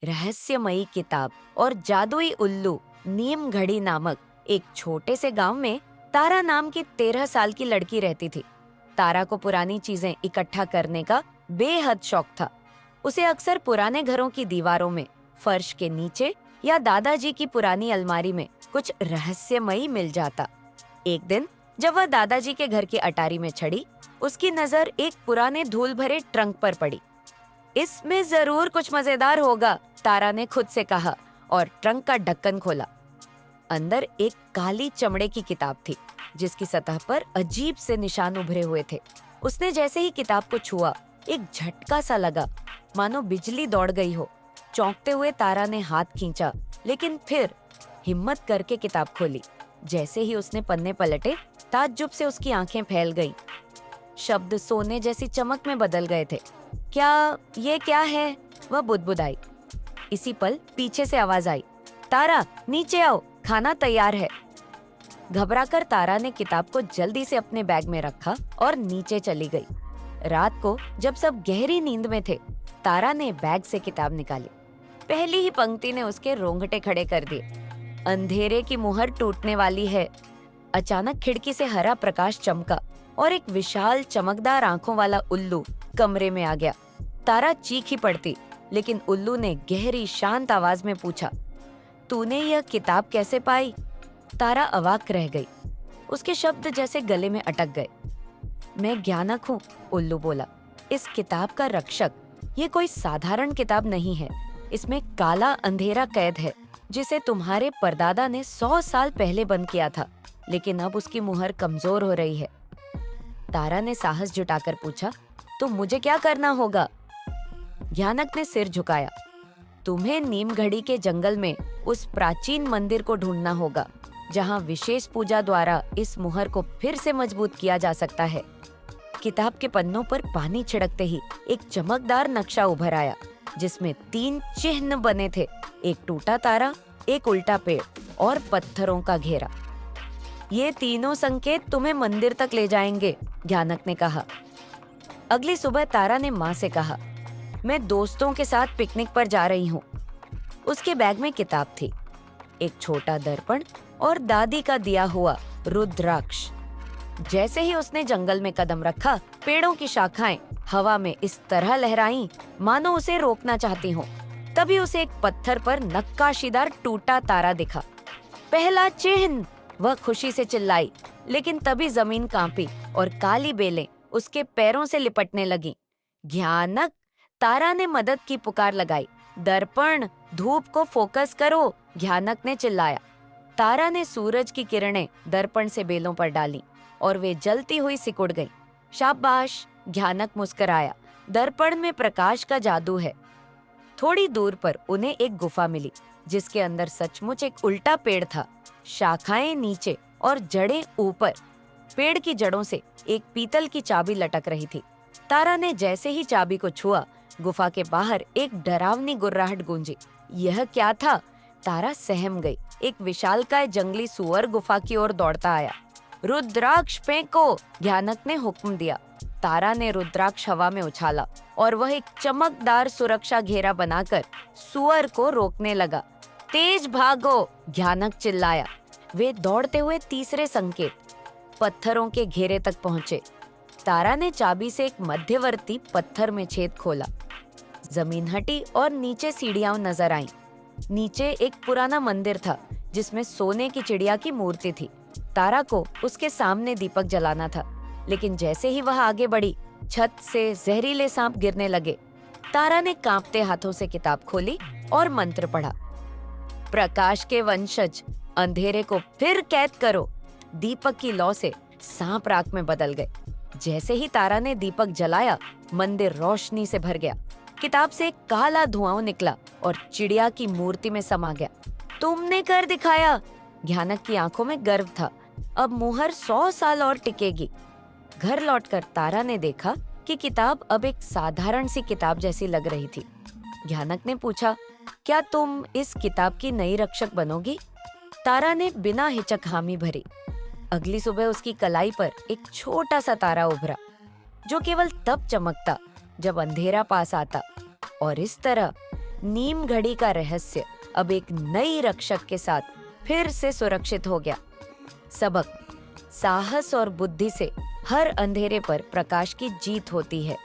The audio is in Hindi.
रहस्यमयी किताब और जादुई उल्लू नीम घड़ी नामक एक छोटे से गांव में तारा नाम की 13 साल की लड़की रहती थी। तारा को पुरानी चीजें इकट्ठा करने का बेहद शौक था। उसे अक्सर पुराने घरों की दीवारों में, फर्श के नीचे या दादाजी की पुरानी अलमारी में कुछ रहस्यमयी मिल जाता। एक दिन जब वह दादाजी के घर की अटारी में चढ़ी, उसकी नजर एक पुराने धूल भरे ट्रंक पर पड़ी। इसमें जरूर कुछ मजेदार होगा, तारा ने खुद से कहा और ट्रंक का ढक्कन खोला। अंदर एक काली चमड़े की किताब थी जिसकी सतह पर अजीब से निशान उभरे हुए थे। उसने जैसे ही किताब को छुआ, एक झटका सा लगा, मानो बिजली दौड़ गई हो। चौंकते हुए तारा ने हाथ खींचा, लेकिन फिर हिम्मत करके किताब खोली। जैसे ही उसने पन्ने पलटे, ताज्जुब से उसकी आंखें फैल गईं। शब्द सोने जैसी चमक में बदल गए थे। ये क्या है? वह बुदबुदाई। इसी पल पीछे से आवाज आई, तारा नीचे आओ, खाना तैयार है। घबराकर तारा ने किताब को जल्दी से अपने बैग में रखा और नीचे चली गई। रात को जब सब गहरी नींद में थे, तारा ने बैग से किताब निकाली। पहली ही पंक्ति ने उसके रोंगटे खड़े कर दिए। अंधेरे की मुहर टूटने वाली है। अचानक खिड़की से हरा प्रकाश चमका और एक विशाल चमकदार आंखों वाला उल्लू कमरे में आ गया। तारा चीख ही पड़ती, लेकिन उल्लू ने गहरी शांत आवाज में पूछा, तूने यह किताब कैसे पाई? तारा अवाक रह गई। उसके शब्द जैसे गले में अटक गए। मैं ज्ञानक हूँ, उल्लू बोला। इस किताब का रक्षक। ये कोई साधारण किताब नहीं है। इसमें काला अंधेरा कैद है जिसे तुम्हारे परदादा ने 100 साल पहले बंद किया था, लेकिन अब उसकी मुहर कमजोर हो रही है। तारा ने साहस जुटाकर पूछा, तो मुझे क्या करना होगा? ज्ञानक ने सिर झुकाया। तुम्हें नीम घड़ी के जंगल में उस प्राचीन मंदिर को ढूंढना होगा जहां विशेष पूजा द्वारा इस मुहर को फिर से मजबूत किया जा सकता है। किताब के पन्नों पर पानी छिड़कते ही एक चमकदार नक्शा उभर आया जिसमें 3 चिन्ह बने थे, एक टूटा तारा, एक उल्टा पेड़ और पत्थरों का घेरा। ये तीनों संकेत तुम्हें मंदिर तक ले जाएंगे, ज्ञानक ने कहा। अगली सुबह तारा ने माँ से कहा, मैं दोस्तों के साथ पिकनिक पर जा रही हूँ। उसके बैग में किताब थी, एक छोटा दर्पण और दादी का दिया हुआ रुद्राक्ष। जैसे ही उसने जंगल में कदम रखा, पेड़ों की शाखाएं हवा में इस तरह लहराईं मानो उसे रोकना चाहती हों। तभी उसे एक पत्थर पर नक्काशीदार टूटा तारा दिखा। पहला चिन्ह! वह खुशी से चिल्लाई, लेकिन तभी जमीन कांपी और काली बेलें उसके पैरों से लिपटने लगीं। ज्ञानक! तारा ने मदद की पुकार लगाई। दर्पण, धूप को फोकस करो, ज्ञानक ने चिल्लाया। तारा ने सूरज की किरणें दर्पण से बेलों पर डाली और वे जलती हुई सिकुड़ गईं। शाबाश, ज्ञानक मुस्कुराया। दर्पण में प्रकाश का जादू है। थोड़ी दूर पर उन्हें एक गुफा मिली जिसके अंदर सचमुच एक उल्टा पेड़ था, शाखाएं नीचे और जड़ें ऊपर। पेड़ की जड़ों से एक पीतल की चाबी लटक रही थी। तारा ने जैसे ही चाबी को छुआ, गुफा के बाहर एक डरावनी गुर्राहट गूंजी। यह क्या था? तारा सहम गई। एक विशालकाय जंगली सुअर गुफा की ओर दौड़ता आया। रुद्राक्ष फेंको, ज्ञानक ने हुक्म दिया। तारा ने रुद्राक्ष हवा में उछाला और वह एक चमकदार सुरक्षा घेरा बनाकर सुअर को रोकने लगा। तेज भागो, ज्ञानक चिल्लाया। वे दौड़ते हुए तीसरे संकेत, पत्थरों के घेरे तक पहुंचे। तारा ने चाबी से एक मध्यवर्ती पत्थर में छेद खोला। जमीन हटी और नीचे सीढ़ियां नजर आईं। नीचे एक पुराना मंदिर था जिसमें सोने की चिड़िया की मूर्ति थी। तारा को उसके सामने दीपक जलाना था, लेकिन जैसे ही वह आगे बढ़ी, छत से जहरीले सांप गिरने लगे। तारा ने कांपते हाथों से किताब खोली और मंत्र पढ़ा। प्रकाश के वंशज, अंधेरे को फिर कैद करो। दीपक की लौ से सांप राख में बदल गए। जैसे ही तारा ने दीपक जलाया, मंदिर रोशनी से भर गया। किताब से एक काला धुआं निकला और चिड़िया की मूर्ति में समा गया। तुमने कर दिखाया! ज्ञानक की आंखों में गर्व था। अब मुहर 100 साल और टिकेगी। घर लौटकर तारा ने देखा कि किताब अब एक साधारण सी किताब जैसी लग रही थी। ज्ञानक ने पूछा, क्या तुम इस किताब की नई रक्षक बनोगी? तारा ने बिना हिचक हामी भरी। अगली सुबह उसकी कलाई पर एक छोटा सा तारा उभरा, जो केवल तब चमकता जब अंधेरा पास आता, और इस तरह नीम घड़ी का रहस्य अब एक नई रक्षक के साथ फिर से सुरक्षित हो गया। सबक: साहस और बुद्धि से हर अंधेरे पर प्रकाश की जीत होती है।